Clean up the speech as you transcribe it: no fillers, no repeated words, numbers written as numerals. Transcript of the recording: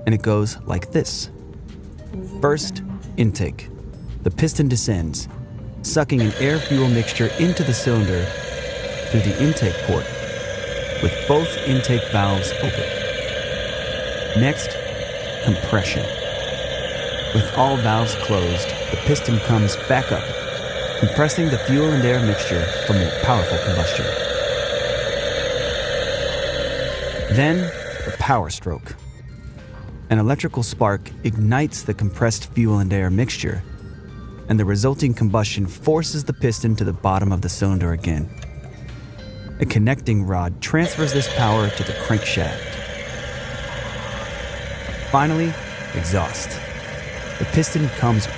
and it goes like this. First, intake. The piston descends, sucking an air-fuel mixture into the cylinder through the intake port, with both intake valves open. Next, compression. With all valves closed, the piston comes back up, compressing the fuel and air mixture for more powerful combustion. Then, the power stroke. An electrical spark ignites the compressed fuel and air mixture, and the resulting combustion forces the piston to the bottom of the cylinder again. A connecting rod transfers this power to the crankshaft. Finally, exhaust. The piston comes